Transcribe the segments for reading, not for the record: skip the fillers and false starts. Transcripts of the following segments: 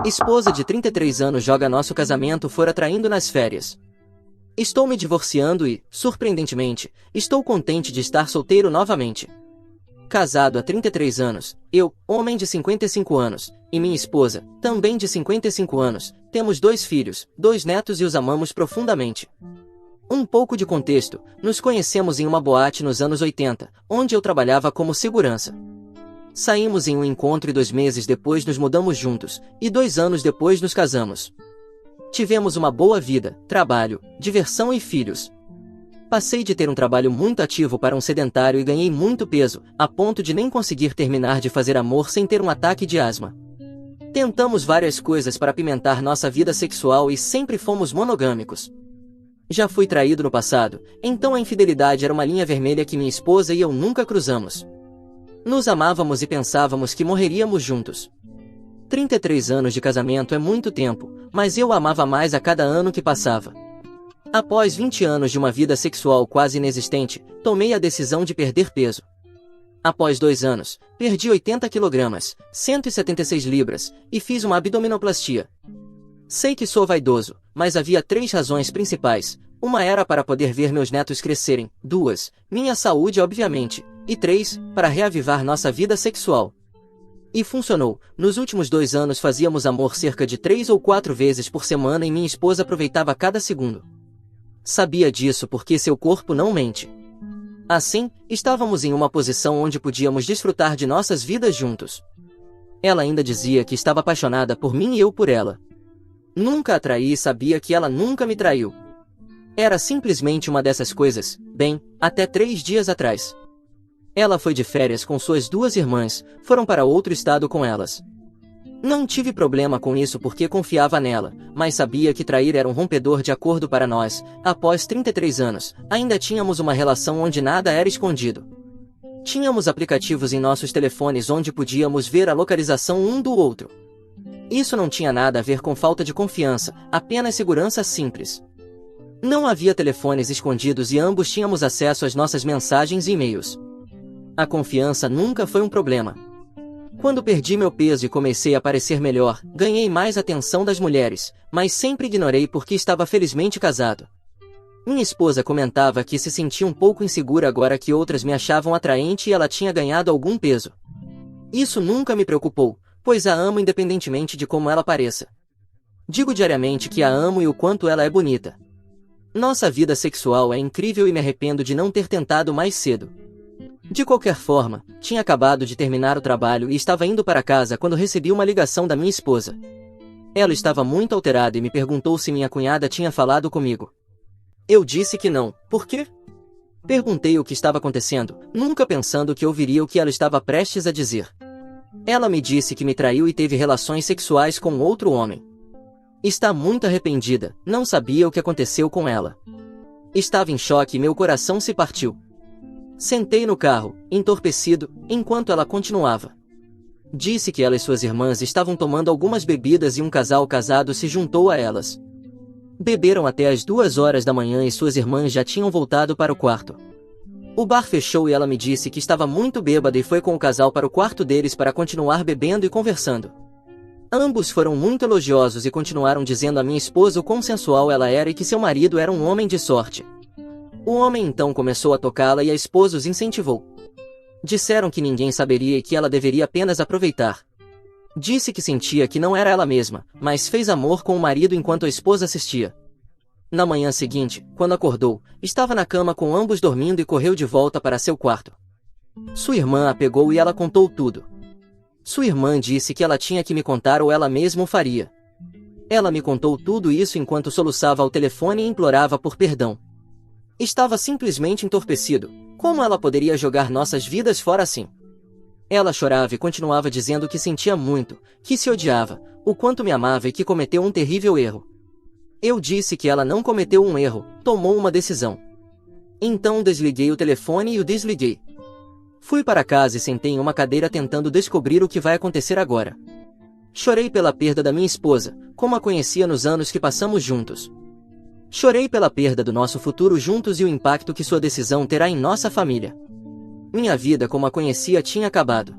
Esposa de 33 anos joga nosso casamento fora traindo nas férias. Estou me divorciando e, surpreendentemente, estou contente de estar solteiro novamente. Casado há 33 anos, eu, homem de 55 anos, e minha esposa, também de 55 anos, temos 2 filhos, 2 netos e os amamos profundamente. Um pouco de contexto, nos conhecemos em uma boate nos anos 80, onde eu trabalhava como segurança. Saímos em um encontro e 2 meses depois nos mudamos juntos, e 2 anos depois nos casamos. Tivemos uma boa vida, trabalho, diversão e filhos. Passei de ter um trabalho muito ativo para um sedentário e ganhei muito peso, a ponto de nem conseguir terminar de fazer amor sem ter um ataque de asma. Tentamos várias coisas para apimentar nossa vida sexual e sempre fomos monogâmicos. Já fui traído no passado, então a infidelidade era uma linha vermelha que minha esposa e eu nunca cruzamos. Nos amávamos e pensávamos que morreríamos juntos. 33 anos de casamento é muito tempo, mas eu a amava mais a cada ano que passava. Após 20 anos de uma vida sexual quase inexistente, tomei a decisão de perder peso. Após 2 anos, perdi 80 kg, 176 libras, e fiz uma abdominoplastia. Sei que sou vaidoso, mas havia 3 razões principais. Uma era para poder ver meus netos crescerem, 2, minha saúde obviamente, e 3, para reavivar nossa vida sexual. E funcionou. Nos últimos 2 anos fazíamos amor cerca de 3 ou 4 vezes por semana e minha esposa aproveitava cada segundo. Sabia disso porque seu corpo não mente. Assim, estávamos em uma posição onde podíamos desfrutar de nossas vidas juntos. Ela ainda dizia que estava apaixonada por mim e eu por ela. Nunca a traí e sabia que ela nunca me traiu. Era simplesmente uma dessas coisas, bem, até 3 dias atrás. Ela foi de férias com suas 2 irmãs, foram para outro estado com elas. Não tive problema com isso porque confiava nela, mas sabia que trair era um rompedor de acordo para nós. Após 33 anos, ainda tínhamos uma relação onde nada era escondido. Tínhamos aplicativos em nossos telefones onde podíamos ver a localização um do outro. Isso não tinha nada a ver com falta de confiança, apenas segurança simples. Não havia telefones escondidos e ambos tínhamos acesso às nossas mensagens e e-mails. A confiança nunca foi um problema. Quando perdi meu peso e comecei a parecer melhor, ganhei mais atenção das mulheres, mas sempre ignorei porque estava felizmente casado. Minha esposa comentava que se sentia um pouco insegura agora que outras me achavam atraente e ela tinha ganhado algum peso. Isso nunca me preocupou, pois a amo independentemente de como ela pareça. Digo diariamente que a amo e o quanto ela é bonita. Nossa vida sexual é incrível e me arrependo de não ter tentado mais cedo. De qualquer forma, tinha acabado de terminar o trabalho e estava indo para casa quando recebi uma ligação da minha esposa. Ela estava muito alterada e me perguntou se minha cunhada tinha falado comigo. Eu disse que não. Por quê? Perguntei o que estava acontecendo, nunca pensando que ouviria o que ela estava prestes a dizer. Ela me disse que me traiu e teve relações sexuais com outro homem. Está muito arrependida, não sabia o que aconteceu com ela. Estava em choque e meu coração se partiu. Sentei no carro, entorpecido, enquanto ela continuava. Disse que ela e suas irmãs estavam tomando algumas bebidas e um casal casado se juntou a elas. Beberam até as 2 horas da manhã e suas irmãs já tinham voltado para o quarto. O bar fechou e ela me disse que estava muito bêbada e foi com o casal para o quarto deles para continuar bebendo e conversando. Ambos foram muito elogiosos e continuaram dizendo à minha esposa o quão sensual ela era e que seu marido era um homem de sorte. O homem então começou a tocá-la e a esposa os incentivou. Disseram que ninguém saberia e que ela deveria apenas aproveitar. Disse que sentia que não era ela mesma, mas fez amor com o marido enquanto a esposa assistia. Na manhã seguinte, quando acordou, estava na cama com ambos dormindo e correu de volta para seu quarto. Sua irmã a pegou e ela contou tudo. Sua irmã disse que ela tinha que me contar ou ela mesma o faria. Ela me contou tudo isso enquanto soluçava ao telefone e implorava por perdão. Estava simplesmente entorpecido. Como ela poderia jogar nossas vidas fora assim? Ela chorava e continuava dizendo que sentia muito, que se odiava, o quanto me amava e que cometeu um terrível erro. Eu disse que ela não cometeu um erro, tomou uma decisão. Então desliguei o telefone e o desliguei. Fui para casa e sentei em uma cadeira tentando descobrir o que vai acontecer agora. Chorei pela perda da minha esposa, como a conhecia nos anos que passamos juntos. Chorei pela perda do nosso futuro juntos e o impacto que sua decisão terá em nossa família. Minha vida como a conhecia tinha acabado.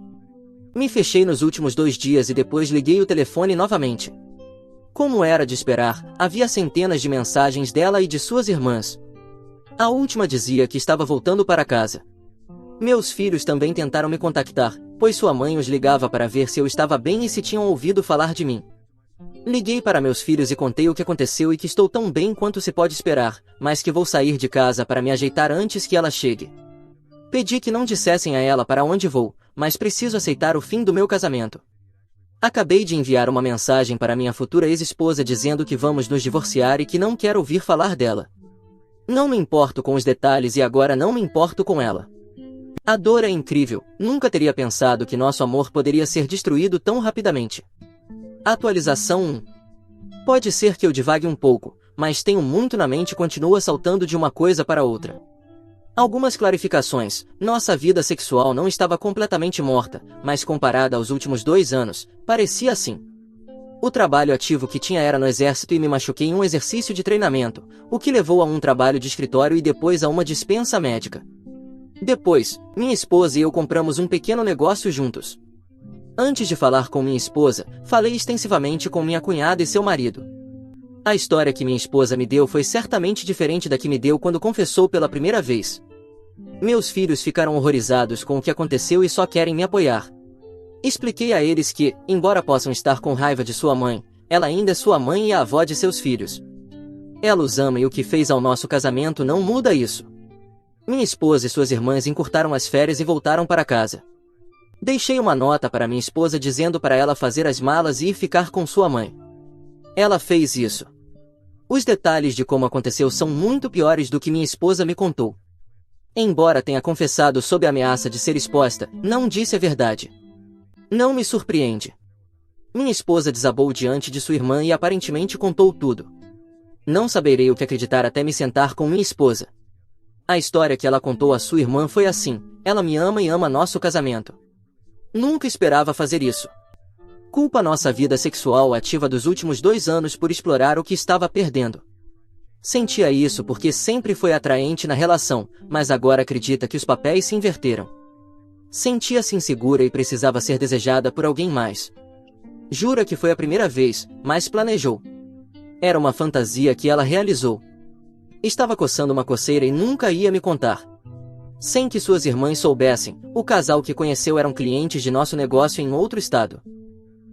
Me fechei nos últimos 2 dias e depois liguei o telefone novamente. Como era de esperar, havia centenas de mensagens dela e de suas irmãs. A última dizia que estava voltando para casa. Meus filhos também tentaram me contactar, pois sua mãe os ligava para ver se eu estava bem e se tinham ouvido falar de mim. Liguei para meus filhos e contei o que aconteceu e que estou tão bem quanto se pode esperar, mas que vou sair de casa para me ajeitar antes que ela chegue. Pedi que não dissessem a ela para onde vou, mas preciso aceitar o fim do meu casamento. Acabei de enviar uma mensagem para minha futura ex-esposa dizendo que vamos nos divorciar e que não quero ouvir falar dela. Não me importo com os detalhes e agora não me importo com ela. A dor é incrível, nunca teria pensado que nosso amor poderia ser destruído tão rapidamente. Atualização 1. Pode ser que eu divague um pouco, mas tenho muito na mente e continua saltando de uma coisa para outra. Algumas clarificações. Nossa vida sexual não estava completamente morta, mas comparada aos últimos 2 anos, parecia assim. O trabalho ativo que tinha era no exército e me machuquei em um exercício de treinamento, o que levou a um trabalho de escritório e depois a uma dispensa médica. Depois, minha esposa e eu compramos um pequeno negócio juntos. Antes de falar com minha esposa, falei extensivamente com minha cunhada e seu marido. A história que minha esposa me deu foi certamente diferente da que me deu quando confessou pela primeira vez. Meus filhos ficaram horrorizados com o que aconteceu e só querem me apoiar. Expliquei a eles que, embora possam estar com raiva de sua mãe, ela ainda é sua mãe e a avó de seus filhos. Ela os ama e o que fez ao nosso casamento não muda isso. Minha esposa e suas irmãs encurtaram as férias e voltaram para casa. Deixei uma nota para minha esposa dizendo para ela fazer as malas e ir ficar com sua mãe. Ela fez isso. Os detalhes de como aconteceu são muito piores do que minha esposa me contou. Embora tenha confessado sob a ameaça de ser exposta, não disse a verdade. Não me surpreende. Minha esposa desabou diante de sua irmã e aparentemente contou tudo. Não saberei o que acreditar até me sentar com minha esposa. A história que ela contou à sua irmã foi assim: ela me ama e ama nosso casamento. Nunca esperava fazer isso. Culpa nossa vida sexual ativa dos últimos 2 anos por explorar o que estava perdendo. Sentia isso porque sempre foi atraente na relação, mas agora acredita que os papéis se inverteram. Sentia-se insegura e precisava ser desejada por alguém mais. Jura que foi a primeira vez, mas planejou. Era uma fantasia que ela realizou. Estava coçando uma coceira e nunca ia me contar. Sem que suas irmãs soubessem, o casal que conheceu eram clientes de nosso negócio em outro estado.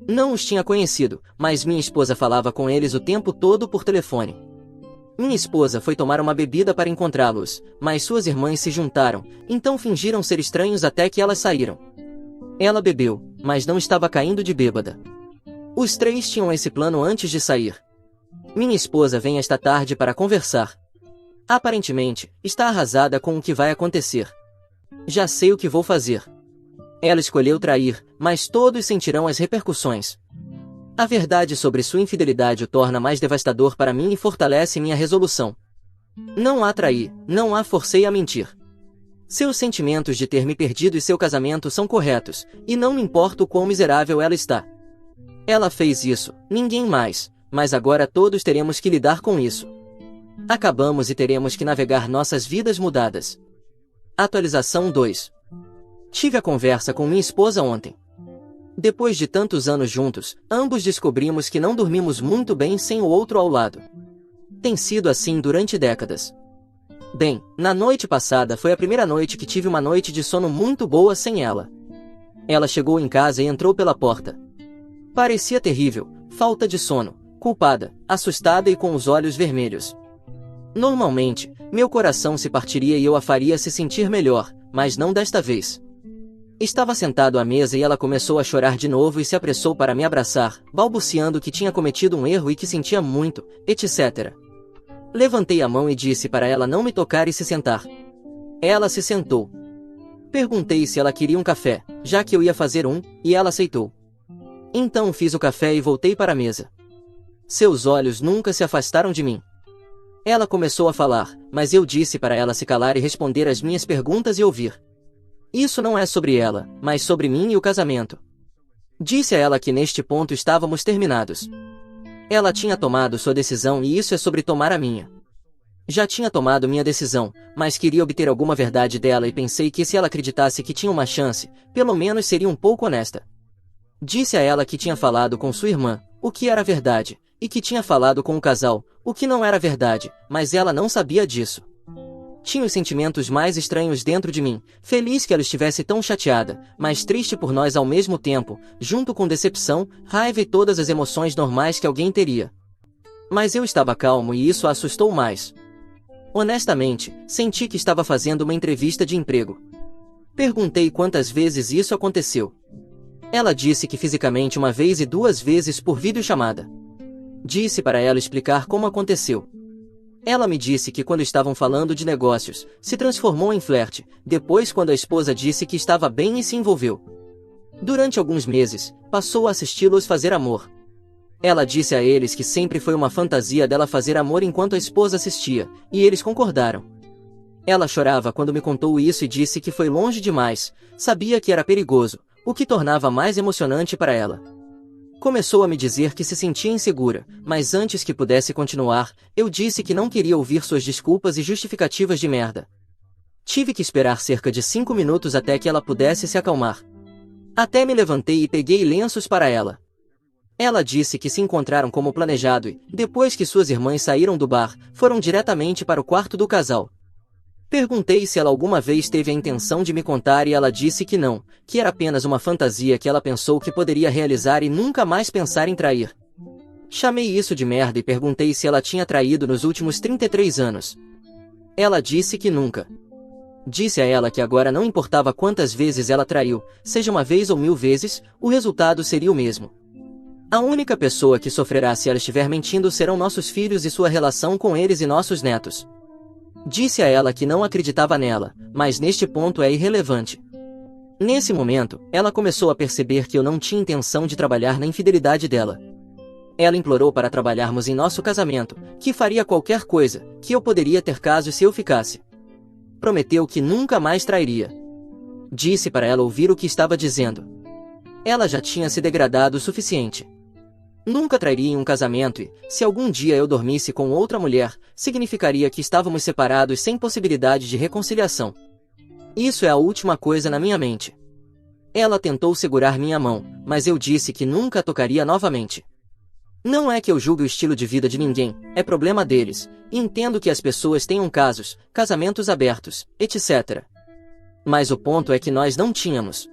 Não os tinha conhecido, mas minha esposa falava com eles o tempo todo por telefone. Minha esposa foi tomar uma bebida para encontrá-los, mas suas irmãs se juntaram, então fingiram ser estranhos até que elas saíram. Ela bebeu, mas não estava caindo de bêbada. Os 3 tinham esse plano antes de sair. Minha esposa vem esta tarde para conversar. Aparentemente, está arrasada com o que vai acontecer. Já sei o que vou fazer. Ela escolheu trair, mas todos sentirão as repercussões. A verdade sobre sua infidelidade o torna mais devastador para mim e fortalece minha resolução. Não a traí, não a forcei a mentir. Seus sentimentos de ter me perdido e seu casamento são corretos, e não me importa o quão miserável ela está. Ela fez isso, ninguém mais, mas agora todos teremos que lidar com isso. Acabamos e teremos que navegar nossas vidas mudadas. Atualização 2. Tive a conversa com minha esposa ontem. Depois de tantos anos juntos, ambos descobrimos que não dormimos muito bem sem o outro ao lado. Tem sido assim durante décadas. Bem, na noite passada foi a primeira noite que tive uma noite de sono muito boa sem ela. Ela chegou em casa e entrou pela porta. Parecia terrível, falta de sono, culpada, assustada e com os olhos vermelhos. Normalmente, meu coração se partiria e eu a faria se sentir melhor, mas não desta vez. Estava sentado à mesa e ela começou a chorar de novo e se apressou para me abraçar, balbuciando que tinha cometido um erro e que sentia muito, etc. Levantei a mão e disse para ela não me tocar e se sentar. Ela se sentou. Perguntei se ela queria um café, já que eu ia fazer um, e ela aceitou. Então fiz o café e voltei para a mesa. Seus olhos nunca se afastaram de mim. Ela começou a falar, mas eu disse para ela se calar e responder as minhas perguntas e ouvir. Isso não é sobre ela, mas sobre mim e o casamento. Disse a ela que neste ponto estávamos terminados. Ela tinha tomado sua decisão e isso é sobre tomar a minha. Já tinha tomado minha decisão, mas queria obter alguma verdade dela e pensei que se ela acreditasse que tinha uma chance, pelo menos seria um pouco honesta. Disse a ela que tinha falado com sua irmã, o que era verdade, e que tinha falado com o casal, o que não era verdade, mas ela não sabia disso. Tinha os sentimentos mais estranhos dentro de mim, feliz que ela estivesse tão chateada, mas triste por nós ao mesmo tempo, junto com decepção, raiva e todas as emoções normais que alguém teria. Mas eu estava calmo e isso a assustou mais. Honestamente, senti que estava fazendo uma entrevista de emprego. Perguntei quantas vezes isso aconteceu. Ela disse que fisicamente uma vez e 2 vezes por videochamada. Disse para ela explicar como aconteceu. Ela me disse que quando estavam falando de negócios, se transformou em flerte, depois quando a esposa disse que estava bem e se envolveu. Durante alguns meses, passou a assisti-los fazer amor. Ela disse a eles que sempre foi uma fantasia dela fazer amor enquanto a esposa assistia, e eles concordaram. Ela chorava quando me contou isso e disse que foi longe demais, sabia que era perigoso, o que tornava mais emocionante para ela. Começou a me dizer que se sentia insegura, mas antes que pudesse continuar, eu disse que não queria ouvir suas desculpas e justificativas de merda. Tive que esperar cerca de 5 minutos até que ela pudesse se acalmar. Até me levantei e peguei lenços para ela. Ela disse que se encontraram como planejado e, depois que suas irmãs saíram do bar, foram diretamente para o quarto do casal. Perguntei se ela alguma vez teve a intenção de me contar e ela disse que não, que era apenas uma fantasia que ela pensou que poderia realizar e nunca mais pensar em trair. Chamei isso de merda e perguntei se ela tinha traído nos últimos 33 anos. Ela disse que nunca. Disse a ela que agora não importava quantas vezes ela traiu, seja uma vez ou 1000 vezes, o resultado seria o mesmo. A única pessoa que sofrerá se ela estiver mentindo serão nossos filhos e sua relação com eles e nossos netos. Disse a ela que não acreditava nela, mas neste ponto é irrelevante. Nesse momento, ela começou a perceber que eu não tinha intenção de trabalhar na infidelidade dela. Ela implorou para trabalharmos em nosso casamento, que faria qualquer coisa, que eu poderia ter caso se eu ficasse. Prometeu que nunca mais trairia. Disse para ela ouvir o que estava dizendo. Ela já tinha se degradado o suficiente. Nunca trairia em um casamento e, se algum dia eu dormisse com outra mulher, significaria que estávamos separados sem possibilidade de reconciliação. Isso é a última coisa na minha mente. Ela tentou segurar minha mão, mas eu disse que nunca a tocaria novamente. Não é que eu julgue o estilo de vida de ninguém, é problema deles, e entendo que as pessoas tenham casos, casamentos abertos, etc. Mas o ponto é que nós não tínhamos.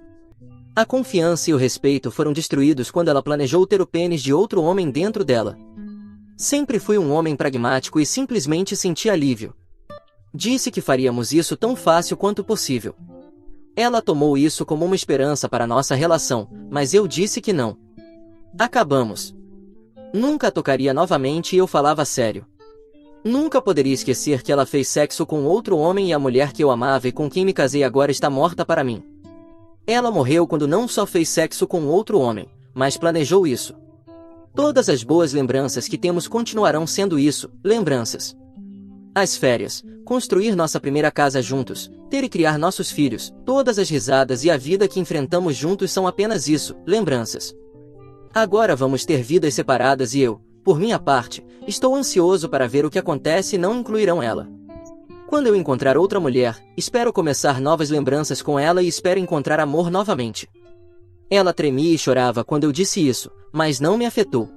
A confiança e o respeito foram destruídos quando ela planejou ter o pênis de outro homem dentro dela. Sempre fui um homem pragmático e simplesmente senti alívio. Disse que faríamos isso tão fácil quanto possível. Ela tomou isso como uma esperança para nossa relação, mas eu disse que não. Acabamos. Nunca a tocaria novamente e eu falava sério. Nunca poderia esquecer que ela fez sexo com outro homem e a mulher que eu amava e com quem me casei agora está morta para mim. Ela morreu quando não só fez sexo com outro homem, mas planejou isso. Todas as boas lembranças que temos continuarão sendo isso, lembranças. As férias, construir nossa primeira casa juntos, ter e criar nossos filhos, todas as risadas e a vida que enfrentamos juntos são apenas isso, lembranças. Agora vamos ter vidas separadas e eu, por minha parte, estou ansioso para ver o que acontece e não incluirão ela. Quando eu encontrar outra mulher, espero começar novas lembranças com ela e espero encontrar amor novamente. Ela tremia e chorava quando eu disse isso, mas não me afetou.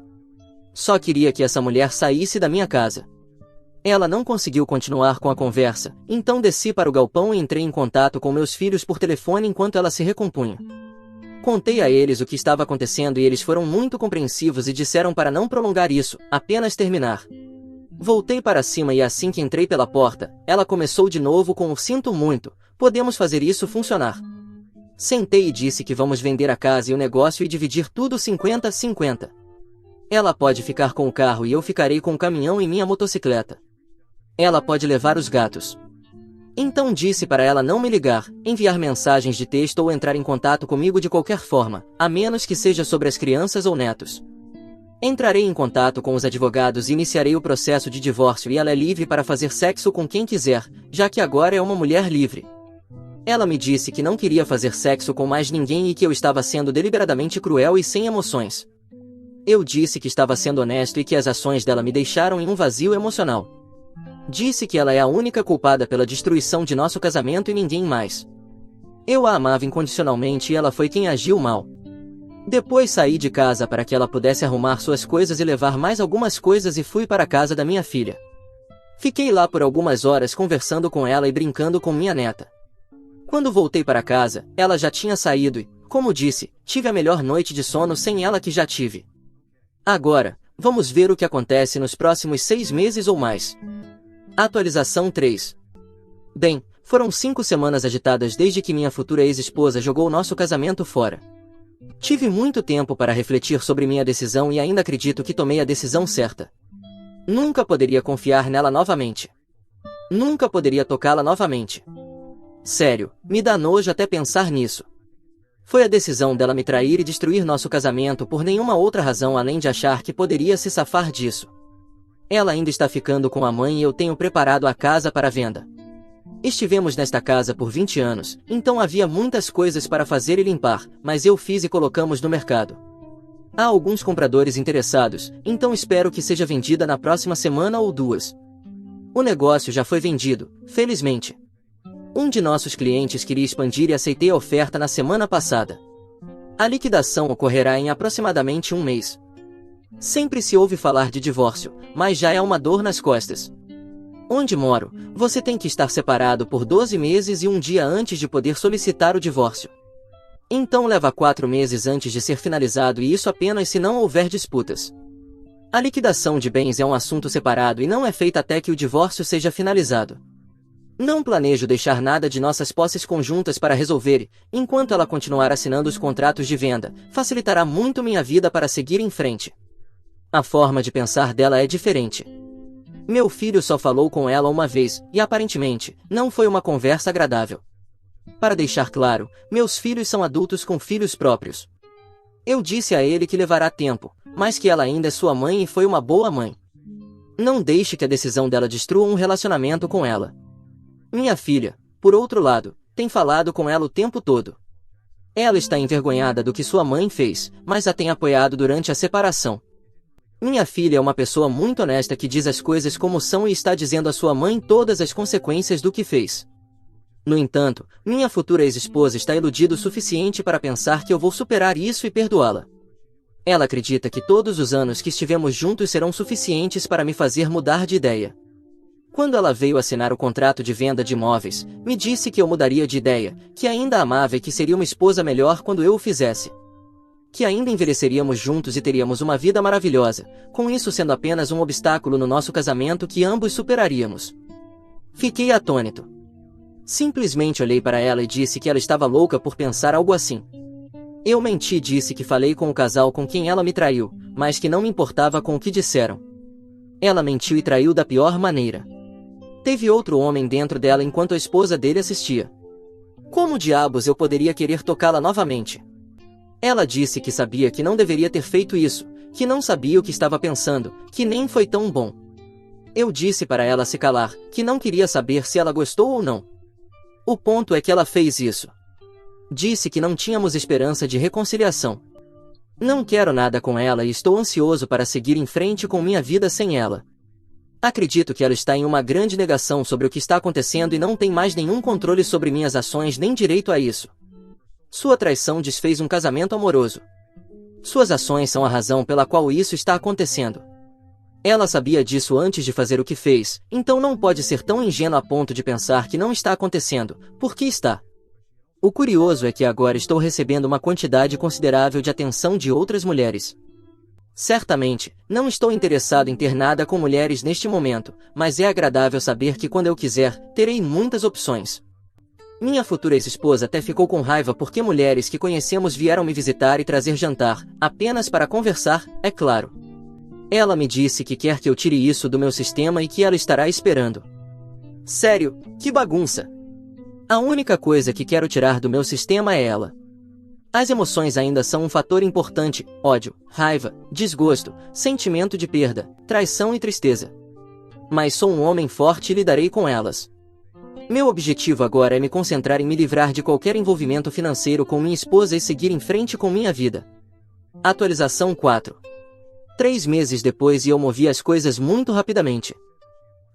Só queria que essa mulher saísse da minha casa. Ela não conseguiu continuar com a conversa, então desci para o galpão e entrei em contato com meus filhos por telefone enquanto ela se recompunha. Contei a eles o que estava acontecendo e eles foram muito compreensivos e disseram para não prolongar isso, apenas terminar. Voltei para cima e assim que entrei pela porta, ela começou de novo com o sinto muito, podemos fazer isso funcionar. Sentei e disse que vamos vender a casa e o negócio e dividir tudo 50-50. Ela pode ficar com o carro e eu ficarei com o caminhão e minha motocicleta. Ela pode levar os gatos. Então disse para ela não me ligar, enviar mensagens de texto ou entrar em contato comigo de qualquer forma, a menos que seja sobre as crianças ou netos. Entrarei em contato com os advogados e iniciarei o processo de divórcio e ela é livre para fazer sexo com quem quiser, já que agora é uma mulher livre. Ela me disse que não queria fazer sexo com mais ninguém e que eu estava sendo deliberadamente cruel e sem emoções. Eu disse que estava sendo honesto e que as ações dela me deixaram em um vazio emocional. Disse que ela é a única culpada pela destruição de nosso casamento e ninguém mais. Eu a amava incondicionalmente e ela foi quem agiu mal. Depois saí de casa para que ela pudesse arrumar suas coisas e levar mais algumas coisas e fui para a casa da minha filha. Fiquei lá por algumas horas conversando com ela e brincando com minha neta. Quando voltei para casa, ela já tinha saído e, como disse, tive a melhor noite de sono sem ela que já tive. Agora, vamos ver o que acontece nos próximos 6 meses ou mais. Atualização 3. Bem, foram 5 semanas agitadas desde que minha futura ex-esposa jogou nosso casamento fora. Tive muito tempo para refletir sobre minha decisão e ainda acredito que tomei a decisão certa. Nunca poderia confiar nela novamente. Nunca poderia tocá-la novamente. Sério, me dá nojo até pensar nisso. Foi a decisão dela me trair e destruir nosso casamento por nenhuma outra razão além de achar que poderia se safar disso. Ela ainda está ficando com a mãe e eu tenho preparado a casa para venda. Estivemos nesta casa por 20 anos, então havia muitas coisas para fazer e limpar, mas eu fiz e colocamos no mercado. Há alguns compradores interessados, então espero que seja vendida na próxima semana ou 2. O negócio já foi vendido, felizmente. Um de nossos clientes queria expandir e aceitei a oferta na semana passada. A liquidação ocorrerá em aproximadamente 1 mês. Sempre se ouve falar de divórcio, mas já é uma dor nas costas. Onde moro, você tem que estar separado por 12 meses e 1 dia antes de poder solicitar o divórcio. Então leva 4 meses antes de ser finalizado e isso apenas se não houver disputas. A liquidação de bens é um assunto separado e não é feita até que o divórcio seja finalizado. Não planejo deixar nada de nossas posses conjuntas para resolver e, enquanto ela continuar assinando os contratos de venda, facilitará muito minha vida para seguir em frente. A forma de pensar dela é diferente. Meu filho só falou com ela uma vez, e aparentemente, não foi uma conversa agradável. Para deixar claro, meus filhos são adultos com filhos próprios. Eu disse a ele que levará tempo, mas que ela ainda é sua mãe e foi uma boa mãe. Não deixe que a decisão dela destrua um relacionamento com ela. Minha filha, por outro lado, tem falado com ela o tempo todo. Ela está envergonhada do que sua mãe fez, mas a tem apoiado durante a separação. Minha filha é uma pessoa muito honesta que diz as coisas como são e está dizendo à sua mãe todas as consequências do que fez. No entanto, minha futura ex-esposa está iludida o suficiente para pensar que eu vou superar isso e perdoá-la. Ela acredita que todos os anos que estivemos juntos serão suficientes para me fazer mudar de ideia. Quando ela veio assinar o contrato de venda de imóveis, me disse que eu mudaria de ideia, que ainda a amava e que seria uma esposa melhor quando eu o fizesse. Que ainda envelheceríamos juntos e teríamos uma vida maravilhosa, com isso sendo apenas um obstáculo no nosso casamento que ambos superaríamos. Fiquei atônito. Simplesmente olhei para ela e disse que ela estava louca por pensar algo assim. Eu menti e disse que falei com o casal com quem ela me traiu, mas que não me importava com o que disseram. Ela mentiu e traiu da pior maneira. Teve outro homem dentro dela enquanto a esposa dele assistia. Como diabos eu poderia querer tocá-la novamente? Ela disse que sabia que não deveria ter feito isso, que não sabia o que estava pensando, que nem foi tão bom. Eu disse para ela se calar, que não queria saber se ela gostou ou não. O ponto é que ela fez isso. Disse que não tínhamos esperança de reconciliação. Não quero nada com ela e estou ansioso para seguir em frente com minha vida sem ela. Acredito que ela está em uma grande negação sobre o que está acontecendo e não tem mais nenhum controle sobre minhas ações nem direito a isso. Sua traição desfez um casamento amoroso. Suas ações são a razão pela qual isso está acontecendo. Ela sabia disso antes de fazer o que fez, então não pode ser tão ingênua a ponto de pensar que não está acontecendo, porque está. O curioso é que agora estou recebendo uma quantidade considerável de atenção de outras mulheres. Certamente, não estou interessado em ter nada com mulheres neste momento, mas é agradável saber que quando eu quiser, terei muitas opções. Minha futura ex-esposa até ficou com raiva porque mulheres que conhecemos vieram me visitar e trazer jantar, apenas para conversar, é claro. Ela me disse que quer que eu tire isso do meu sistema e que ela estará esperando. Sério, que bagunça! A única coisa que quero tirar do meu sistema é ela. As emoções ainda são um fator importante: ódio, raiva, desgosto, sentimento de perda, traição e tristeza. Mas sou um homem forte e lidarei com elas. Meu objetivo agora é me concentrar em me livrar de qualquer envolvimento financeiro com minha esposa e seguir em frente com minha vida. Atualização 4. 3 meses depois e eu movi as coisas muito rapidamente.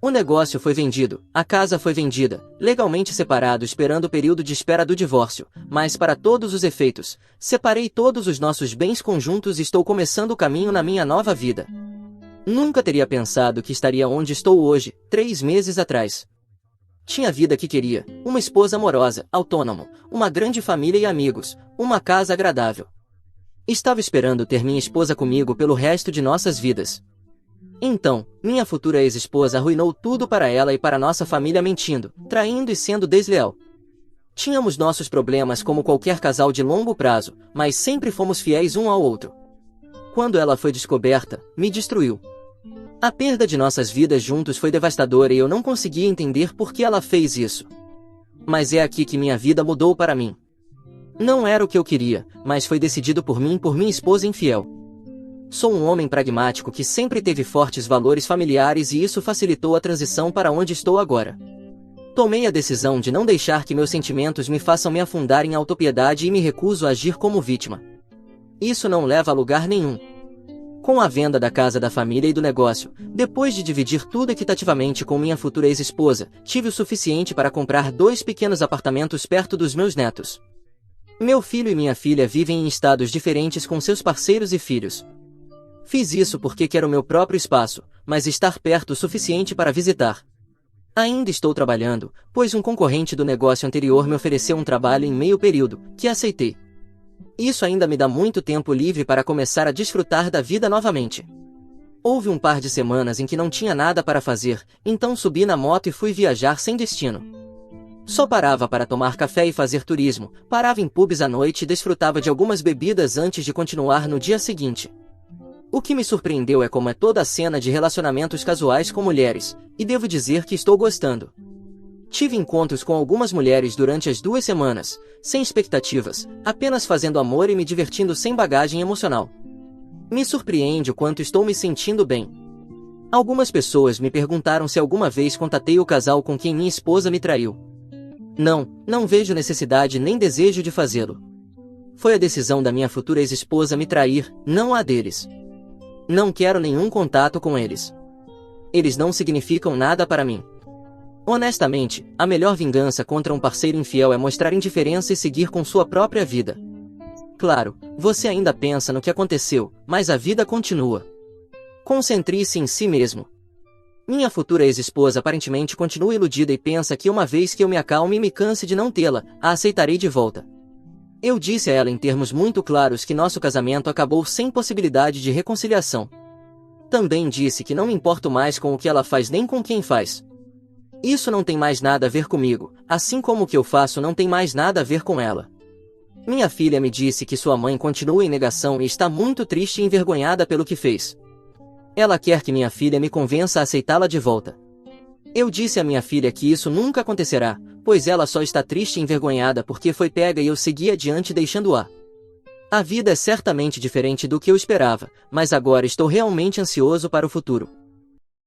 O negócio foi vendido, a casa foi vendida, legalmente separado esperando o período de espera do divórcio, mas para todos os efeitos, separei todos os nossos bens conjuntos e estou começando o caminho na minha nova vida. Nunca teria pensado que estaria onde estou hoje, 3 meses atrás. Tinha a vida que queria, uma esposa amorosa, autônomo, uma grande família e amigos, uma casa agradável. Estava esperando ter minha esposa comigo pelo resto de nossas vidas. Então, minha futura ex-esposa arruinou tudo para ela e para nossa família mentindo, traindo e sendo desleal. Tínhamos nossos problemas como qualquer casal de longo prazo, mas sempre fomos fiéis um ao outro. Quando ela foi descoberta, me destruiu. A perda de nossas vidas juntos foi devastadora e eu não conseguia entender por que ela fez isso. Mas é aqui que minha vida mudou para mim. Não era o que eu queria, mas foi decidido por mim por minha esposa infiel. Sou um homem pragmático que sempre teve fortes valores familiares e isso facilitou a transição para onde estou agora. Tomei a decisão de não deixar que meus sentimentos me façam me afundar em autopiedade e me recuso a agir como vítima. Isso não leva a lugar nenhum. Com a venda da casa da família e do negócio, depois de dividir tudo equitativamente com minha futura ex-esposa, tive o suficiente para comprar 2 pequenos apartamentos perto dos meus netos. Meu filho e minha filha vivem em estados diferentes com seus parceiros e filhos. Fiz isso porque quero meu próprio espaço, mas estar perto o suficiente para visitar. Ainda estou trabalhando, pois um concorrente do negócio anterior me ofereceu um trabalho em meio período, que aceitei. Isso ainda me dá muito tempo livre para começar a desfrutar da vida novamente. Houve um par de semanas em que não tinha nada para fazer, então subi na moto e fui viajar sem destino. Só parava para tomar café e fazer turismo, parava em pubs à noite e desfrutava de algumas bebidas antes de continuar no dia seguinte. O que me surpreendeu é como é toda a cena de relacionamentos casuais com mulheres, e devo dizer que estou gostando. Tive encontros com algumas mulheres durante as 2 semanas, sem expectativas, apenas fazendo amor e me divertindo sem bagagem emocional. Me surpreende o quanto estou me sentindo bem. Algumas pessoas me perguntaram se alguma vez contatei o casal com quem minha esposa me traiu. Não vejo necessidade nem desejo de fazê-lo. Foi a decisão da minha futura ex-esposa me trair, não a deles. Não quero nenhum contato com eles. Eles não significam nada para mim. Honestamente, a melhor vingança contra um parceiro infiel é mostrar indiferença e seguir com sua própria vida. Claro, você ainda pensa no que aconteceu, mas a vida continua. Concentre-se em si mesmo. Minha futura ex-esposa aparentemente continua iludida e pensa que uma vez que eu me acalme e me canse de não tê-la, a aceitarei de volta. Eu disse a ela em termos muito claros que nosso casamento acabou sem possibilidade de reconciliação. Também disse que não me importo mais com o que ela faz nem com quem faz. Isso não tem mais nada a ver comigo, assim como o que eu faço não tem mais nada a ver com ela. Minha filha me disse que sua mãe continua em negação e está muito triste e envergonhada pelo que fez. Ela quer que minha filha me convença a aceitá-la de volta. Eu disse à minha filha que isso nunca acontecerá, pois ela só está triste e envergonhada porque foi pega e eu segui adiante deixando-a. A vida é certamente diferente do que eu esperava, mas agora estou realmente ansioso para o futuro.